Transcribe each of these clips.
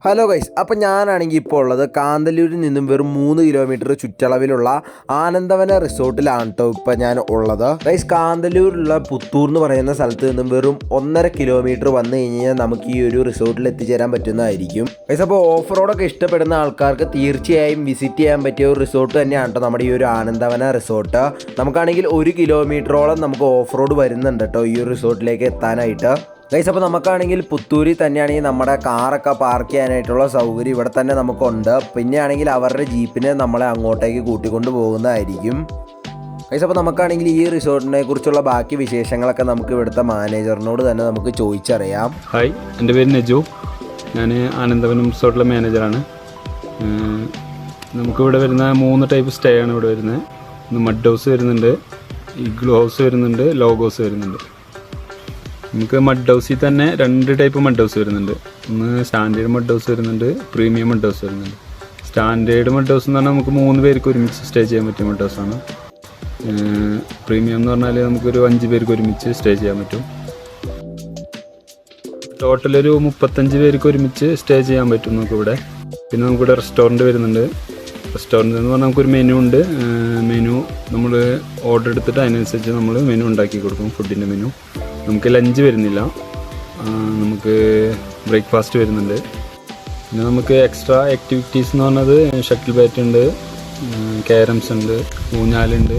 Hello guys, അപ്പോൾ ഞാനാണെങ്കിൽ ഇപ്പോൾ ഉള്ളത് കാന്തല്ലൂരിൽ നിന്നും വെറും 3 കിലോമീറ്റർ ചുറ്റളവിലുള്ള ആനന്ദവന റിസോർട്ടിലാണ് കേട്ടോ ഇപ്പോൾ ഞാൻ ഉള്ളത്. ഗൈസ്, കാന്തല്ലൂരിലുള്ള പുത്തൂർ എന്ന് പറയുന്ന സ്ഥലത്ത് നിന്നും വെറും 1.5 കിലോമീറ്റർ വന്നു കഴിഞ്ഞാൽ നമുക്ക് ഈ ഒരു റിസോർട്ടിൽ എത്തിച്ചേരാൻ പറ്റുന്നതായിരിക്കും. ഗൈസ്, അപ്പോൾ ഓഫ് റോഡൊക്കെ ഇഷ്ടപ്പെടുന്ന ആൾക്കാർക്ക് തീർച്ചയായും വിസിറ്റ് ചെയ്യാൻ പറ്റിയ ഒരു റിസോർട്ട് തന്നെയാണ് കേട്ടോ നമ്മുടെ ഈ ഒരു ആനന്ദവന റിസോർട്ട്. നമുക്കാണെങ്കിൽ 1 കിലോമീറ്ററോളം നമുക്ക് ഓഫ് റോഡ് വരുന്നുണ്ട് കേട്ടോ ഈ ഒരു റിസോർട്ടിലേക്ക് എത്താനായിട്ട്. ഗൈസ്, അപ്പോൾ നമുക്കാണെങ്കിൽ പുത്തൂരിൽ തന്നെയാണെങ്കിൽ നമ്മുടെ കാറൊക്കെ പാർക്ക് ചെയ്യാനായിട്ടുള്ള സൗകര്യം ഇവിടെ തന്നെ നമുക്കുണ്ട്. പിന്നെ ആണെങ്കിൽ അവരുടെ ജീപ്പിനെ നമ്മളെ അങ്ങോട്ടേക്ക് കൂട്ടിക്കൊണ്ട് പോകുന്നതായിരിക്കും. ഗൈസ്, അപ്പോൾ നമുക്കാണെങ്കിൽ ഈ റിസോർട്ടിനെ കുറിച്ചുള്ള ബാക്കി വിശേഷങ്ങളൊക്കെ നമുക്ക് ഇവിടുത്തെ മാനേജറിനോട് തന്നെ നമുക്ക് ചോദിച്ചറിയാം. ഹായ്, എൻ്റെ പേര് നജു. ഞാൻ ആനന്ദവനം റിസോർട്ടിലെ മാനേജറാണ്. നമുക്കിവിടെ വരുന്ന 3 ടൈപ്പ് സ്റ്റേ ആണ് ഇവിടെ വരുന്നത്. മഡ് ഹൗസ് വരുന്നുണ്ട്, ഇഗ്ലൂ ഹൗസ് വരുന്നുണ്ട്, ലോഗ് ഹൗസ് വരുന്നുണ്ട്. നമുക്ക് മഡ് ഹൗസിൽ തന്നെ 2 ടൈപ്പ് മഡ് ഹൗസ് വരുന്നുണ്ട്. ഒന്ന് സ്റ്റാൻഡേർഡ് മഡ് ഹൗസ് വരുന്നുണ്ട്, പ്രീമിയം മഡ് ഹൗസ് വരുന്നുണ്ട്. സ്റ്റാൻഡേർഡ് മഡ് ഹൗസ് എന്ന് പറഞ്ഞാൽ നമുക്ക് 3 പേർക്ക് ഒരുമിച്ച് സ്റ്റേ ചെയ്യാൻ പറ്റിയ മഡ് ഹൗസാണ്. പ്രീമിയം എന്ന് പറഞ്ഞാൽ നമുക്കൊരു 5 പേർക്ക് ഒരുമിച്ച് സ്റ്റേ ചെയ്യാൻ പറ്റും. ടോട്ടലൊരു 35 പേർക്ക് ഒരുമിച്ച് സ്റ്റേ ചെയ്യാൻ പറ്റും നമുക്കിവിടെ. പിന്നെ നമുക്കിവിടെ റെസ്റ്റോറൻറ്റ് വരുന്നുണ്ട്. റെസ്റ്റോറൻറ്റ് എന്ന് പറഞ്ഞാൽ നമുക്കൊരു മെനു ഉണ്ട്. മെനു നമ്മൾ ഓർഡർ എടുത്തിട്ട് അതിനനുസരിച്ച് നമ്മൾ മെനു ഉണ്ടാക്കി കൊടുക്കും. ഫുഡിൻ്റെ മെനു നമുക്ക് ലഞ്ച് വരുന്നില്ല, നമുക്ക് ബ്രേക്ക്ഫാസ്റ്റ് വരുന്നുണ്ട്. പിന്നെ നമുക്ക് എക്സ്ട്രാ ആക്ടിവിറ്റീസ് എന്ന് പറഞ്ഞത് ഷട്ടിൽ ബാറ്റ് ഉണ്ട്, ക്യാരംസ് ഉണ്ട്, ഊഞ്ഞാലുണ്ട്.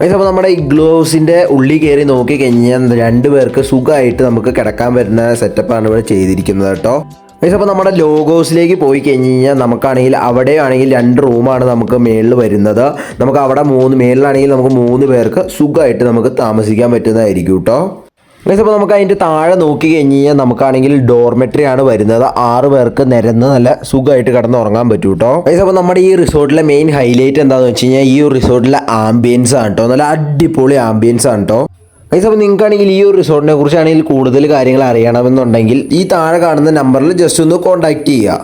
അപ്പോൾ നമ്മുടെ ഇഗ്ലൂ ഹൗസിൻ്റെ ഉള്ളിൽ കയറി നോക്കി കഴിഞ്ഞാൽ 2 പേർക്ക് സുഖമായിട്ട് നമുക്ക് കിടക്കാൻ വരുന്ന സെറ്റപ്പാണ് ഇവിടെ ചെയ്തിരിക്കുന്നത് കേട്ടോ. അപ്പോൾ നമ്മുടെ ലോഗ് ഹൗസിലേക്ക് പോയി കഴിഞ്ഞ് കഴിഞ്ഞാൽ നമുക്കാണെങ്കിൽ അവിടെയാണെങ്കിൽ 2 റൂമാണ് നമുക്ക് മേളിൽ വരുന്നത്. നമുക്ക് അവിടെ മേളിലാണെങ്കിൽ നമുക്ക് 3 പേർക്ക് സുഖമായിട്ട് നമുക്ക് താമസിക്കാൻ പറ്റുന്നതായിരിക്കും കേട്ടോ. അപ്പോൾ നമുക്ക് അതിൻ്റെ താഴെ നോക്കി കഴിഞ്ഞ് കഴിഞ്ഞാൽ നമുക്കാണെങ്കിൽ ഡോർമെട്രി ആണ് വരുന്നത്. 6 പേർക്ക് നിരന്ന് നല്ല സുഖമായിട്ട് കിടന്ന് ഉറങ്ങാൻ പറ്റും കേട്ടോ. അപ്പോൾ നമ്മുടെ ഈ റിസോർട്ടിലെ മെയിൻ ഹൈലൈറ്റ് എന്താണെന്ന് വെച്ച് കഴിഞ്ഞാൽ ഈ ഒരു റിസോർട്ടിലെ ആംബിയൻസ് ആണ് കേട്ടോ. നല്ല അടിപൊളി ആംബിയൻസ് ആണ് കേട്ടോ. അപ്പോൾ നിങ്ങൾക്കാണെങ്കിൽ ഈ ഒരു റിസോർട്ടിനെ കുറിച്ചാണെങ്കിൽ കൂടുതൽ കാര്യങ്ങൾ അറിയണമെന്നുണ്ടെങ്കിൽ ഈ താഴെ കാണുന്ന നമ്പറിൽ ജസ്റ്റ് ഒന്ന് കോൺടാക്റ്റ് ചെയ്യുക.